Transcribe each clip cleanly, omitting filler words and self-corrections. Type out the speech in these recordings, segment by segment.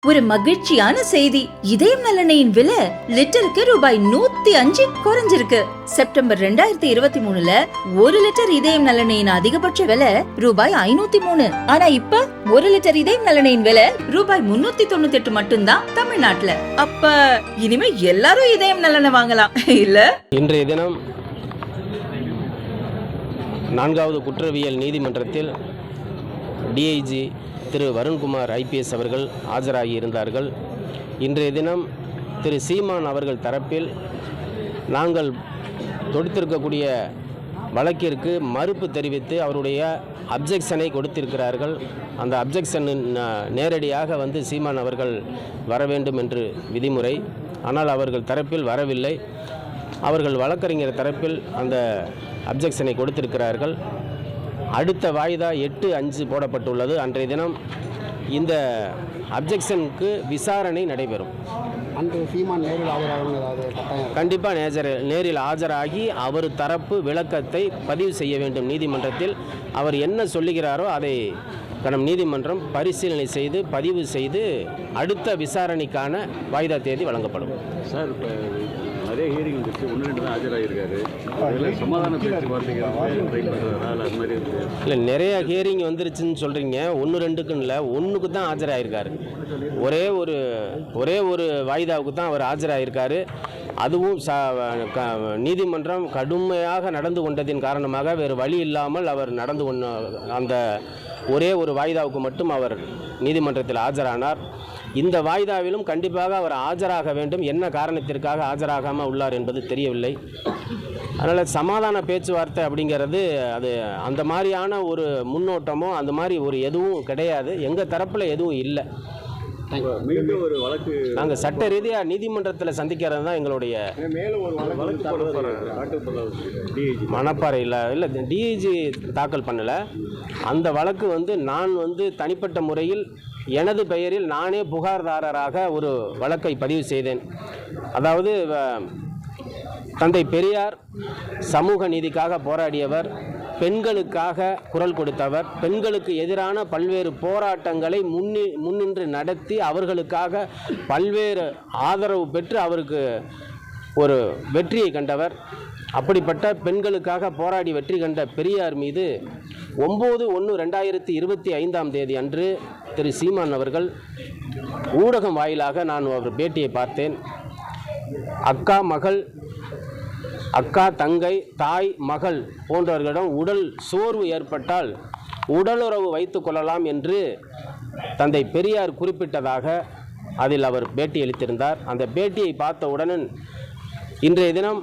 ஒரு மகிழ்ச்சியான செய்தி. இதயம் நல்லெண்ணெயின் விலை லிட்டருக்கு ரூபாய் 105 குறைஞ்சிருக்கு. செப்டம்பர் 2023ல 1 லிட்டர் இதயம் நல்லெண்ணெயின் அதிகபட்ச விலை ரூபாய் 503. ஆனா இப்ப 1 லிட்டர் இதயம் நல்லெண்ணெயின் விலை ரூபாய் 398 மட்டும்தான் தமிழ்நாட்டுல. அப்ப இனிமே எல்லாரும் இதயம் நல்லெண்ணெய் வாங்கலாம் இல்ல? இன்றைய தினம் 4வது குற்றவியல் நீதிமன்றத்தில் டிஐஜி திரு வருண்குமார் ஐபிஎஸ் அவர்கள் ஆஜராகி இருந்தார்கள். இன்றைய தினம் திரு சீமான் அவர்கள் தரப்பில் நாங்கள் தொடுத்திருக்கக்கூடிய வழக்கிற்கு மறுப்பு தெரிவித்து அவருடைய அப்ஜெக்ஷனை கொடுத்திருக்கிறார்கள். அந்த அப்ஜெக்ஷனின் நேரடியாக சீமான் அவர்கள் வர வேண்டும் என்று விதிமுறை. ஆனால் அவர்கள் தரப்பில் வரவில்லை. அவர்கள் வழக்கறிஞர் தரப்பில் அந்த அப்ஜெக்ஷனை கொடுத்திருக்கிறார்கள். அடுத்த வாய்தா 8/5 போடப்பட்டுள்ளது. அன்றைய தினம் இந்த அப்ஜெக்ஷனுக்கு விசாரணை நடைபெறும். அன்று சீமான் நேரில் ஆஜராக கண்டிப்பாக நேரில் ஆஜராகி அவர் தரப்பு விளக்கத்தை பதிவு செய்ய வேண்டும் நீதிமன்றத்தில். அவர் என்ன சொல்லுகிறாரோ அதை நீதிமன்றம் பரிசீலனை செய்து பதிவு செய்து அடுத்த விசாரணைக்கான வாய்தா தேதி வழங்கப்படும். சார், இப்போ நிறைய ஹியரிங் வந்துச்சு, 1-2 தான் ஆஜராகிருக்காரு. சமாதான பேச்சுவார்த்தைகள் அது மாதிரி இல்லை, நிறைய ஹியரிங் வந்துருச்சுன்னு சொல்கிறீங்க. 1-2க்குன்னு இல்லை, 1க்கு தான் ஆஜராகிருக்காரு. ஒரே ஒரு வாய்தாவுக்கு தான் அவர் ஆஜராகிருக்காரு. அதுவும் நீதிமன்றம் கடுமையாக நடந்து கொண்டதின் காரணமாக வேறு வழி இல்லாமல் அவர் நடந்து கொண்ட அந்த ஒரே ஒரு வாய்தாவுக்கு மட்டும் அவர் நீதிமன்றத்தில் ஆஜரானார். இந்த வாய்தாவிலும் கண்டிப்பாக அவர் ஆஜராக வேண்டும். என்ன காரணத்திற்காக ஆஜராகாமல் உள்ளார் என்பது தெரியவில்லை. அதனால் சமாதான பேச்சுவார்த்தை அப்படிங்கிறது அது அந்த மாதிரியான ஒரு முன்னோட்டமோ அந்த மாதிரி ஒரு எதுவும் கிடையாது. எங்கள் தரப்பில் எதுவும் இல்லை. ஒரு வழக்கு நாங்கள் சட்ட ரீதியாக நீதிமன்றத்தில் சந்திக்கிறது தான் எங்களுடைய மனப்பாறையில். இல்லை, டிஐஜி தாக்கல் பண்ணலை. அந்த வழக்கு நான் தனிப்பட்ட முறையில் எனது பெயரில் நானே புகார்தாரராக ஒரு வழக்கை பதிவு செய்தேன். அதாவது தந்தை பெரியார் சமூக நீதிக்காக போராடியவர், பெண்களுக்காக குரல் கொடுத்தவர், பெண்களுக்கு எதிரான பல்வேறு போராட்டங்களை முன்னின்று நடத்தி அவர்களுக்காக பல்வேறு ஆதரவு பெற்று அவருக்கு ஒரு வெற்றியை கண்டவர். அப்படிப்பட்ட பெண்களுக்காக போராடி வெற்றி கண்ட பெரியார் மீது 9/1/2025 அன்று திரு சீமான் அவர்கள் ஊடகம் வாயிலாக நான் அவர் பேட்டியை பார்த்தேன். அக்கா, தங்கை, தாய், மகள் போன்றவர்களிடம் உடல் சோர்வு ஏற்பட்டால் உடலுறவு வைத்து கொள்ளலாம் என்று தந்தை பெரியார் குறிப்பிட்டதாக அதில் அவர் பேட்டி அளித்திருந்தார். அந்த பேட்டியை பார்த்தவுடன் இன்றைய தினம்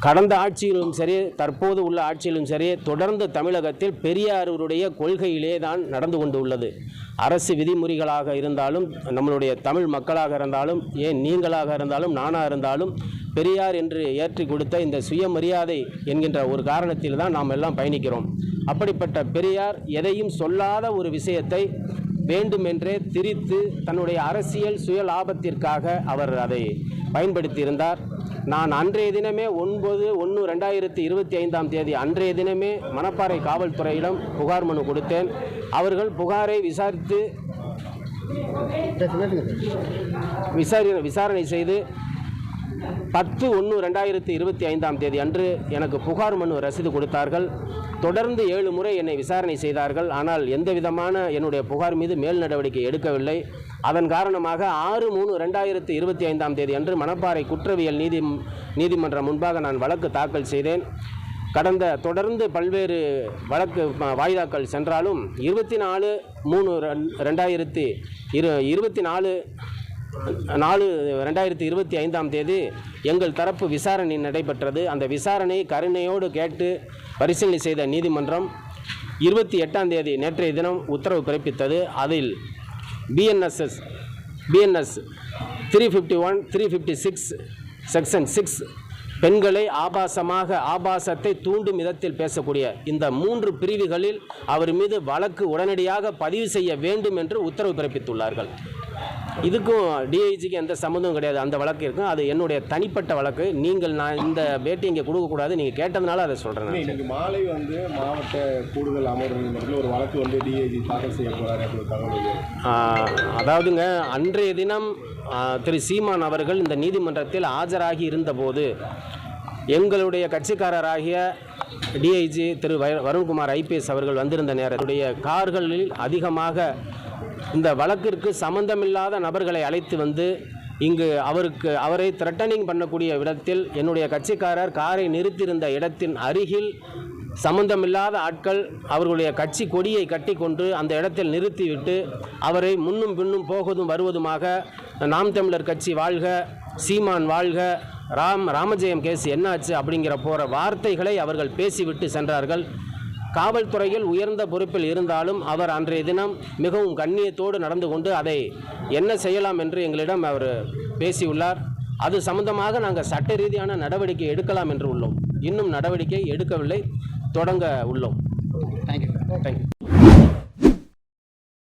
கடந்த ஆட்சியிலும் சரி, தற்போது உள்ள ஆட்சியிலும் சரி, தொடர்ந்து தமிழகத்தில் பெரியாருடைய கொள்கையிலே தான் நடந்து கொண்டு உள்ளது. அரசு விதிமுறைகளாக இருந்தாலும், நம்மளுடைய தமிழ் மக்களாக இருந்தாலும், ஏன் நீங்களாக இருந்தாலும், நானாக இருந்தாலும், பெரியார் என்று ஏற்றி கொடுத்த இந்த சுயமரியாதை என்கின்ற ஒரு காரணத்தில் தான் நாம் எல்லாம் பயணிக்கிறோம். அப்படிப்பட்ட பெரியார் எதையும் சொல்லாத ஒரு விஷயத்தை வேண்டுமென்றே திரித்து தன்னுடைய அரசியல் சுய லாபத்திற்காக அவர் அதை பயன்படுத்தியிருந்தார். நான் அன்றைய தினமே 9/1/2025 அன்றைய தினமே மணப்பாறை காவல்துறையிடம் புகார் மனு கொடுத்தேன். அவர்கள் புகாரை விசாரணை செய்து 10/1/2025 அன்று எனக்கு புகார் மனு ரசீது கொடுத்தார்கள். தொடர்ந்து 7 முறை என்னை விசாரணை செய்தார்கள். ஆனால் எந்த விதமான என்னுடைய புகார் மீது மேல் நடவடிக்கை எடுக்கவில்லை. அதன் காரணமாக 6/3/2025 அன்று மணப்பாறை குற்றவியல் நீதிமன்றம் முன்பாக நான் வழக்கு தாக்கல் செய்தேன். தொடர்ந்து பல்வேறு வழக்கு வாய்தாக்கள் சென்றாலும் 24/4/2025 எங்கள் தரப்பு விசாரணை நடைபெற்றது. அந்த விசாரணையை கருணையோடு கேட்டு பரிசீலனை செய்த நீதிமன்றம் 28 நேற்றைய தினம் உத்தரவு பிறப்பித்தது. அதில் BNS 351, 356 செக்ஷன் 6 பெண்களை ஆபாசத்தை தூண்டும் விதத்தில் பேசக்கூடிய இந்த 3 பிரிவுகளில் அவர் மீது வழக்கு உடனடியாக பதிவு செய்ய வேண்டும் என்று உத்தரவு பிறப்பித்துள்ளார்கள். இதுக்கும் டிஐஜிக்கு எந்த சம்மந்தமும் கிடையாது. அந்த வழக்கு இருக்கும், அது என்னுடைய தனிப்பட்ட வழக்கு. நான் இந்த பேட்டி இங்கே கொடுக்கக்கூடாது, நீங்கள் கேட்டதுனால அதை சொல்கிறேன். இன்னைக்கு மாலை மாவட்ட கூடுதல் அமர்வு நீதிமன்றத்தில் ஒரு வழக்கு டிஐஜி தாக்கல் செய்ய போகிறார் அப்படி தகவல். அதாவதுங்க, அன்றைய தினம் திரு சீமான் அவர்கள் இந்த நீதிமன்றத்தில் ஆஜராகி இருந்தபோது எங்களுடைய கட்சிக்காரராகிய டிஐஜி திரு வருண்குமார் ஐபிஎஸ் அவர்கள் வந்திருந்த நேரத்துடைய கார்களில் அதிகமாக இந்த வழக்கிற்கு சம்பந்தமில்லாத நபர்களை அழைத்து வந்து இங்கு அவரை த்ரெட்டனிங் பண்ணக்கூடிய விதத்தில் என்னுடைய கட்சிக்காரர் காரை நிறுத்தியிருந்த இடத்தின் அருகில் சம்பந்தமில்லாத ஆட்கள் அவர்களுடைய கட்சி கொடியை கட்டி கொண்டு அந்த இடத்தில் நிறுத்திவிட்டு அவரை முன்னும் பின்னும் போவதும் வருவதுமாக நாம் தமிழர் கட்சி வாழ்க, சீமான் வாழ்க, ராமஜெயம் கேஸ் என்னாச்சு அப்படிங்கிற போகிற வார்த்தைகளை அவர்கள் பேசிவிட்டு சென்றார்கள். காவல்துறையில் உயர்ந்த பொறுப்பில் இருந்தாலும் அவர் அன்றைய தினம் மிகவும் கண்ணியத்தோடு நடந்து கொண்டு அதை என்ன செய்யலாம் என்று எங்களிடம் அவர் பேசியுள்ளார். அது சம்பந்தமாக நாங்கள் சட்ட ரீதியான நடவடிக்கை எடுக்கலாம் என்று உள்ளோம். இன்னும் நடவடிக்கை எடுக்கவில்லை, தொடங்க உள்ளோம். தேங்க்யூ. தேங்க்யூ.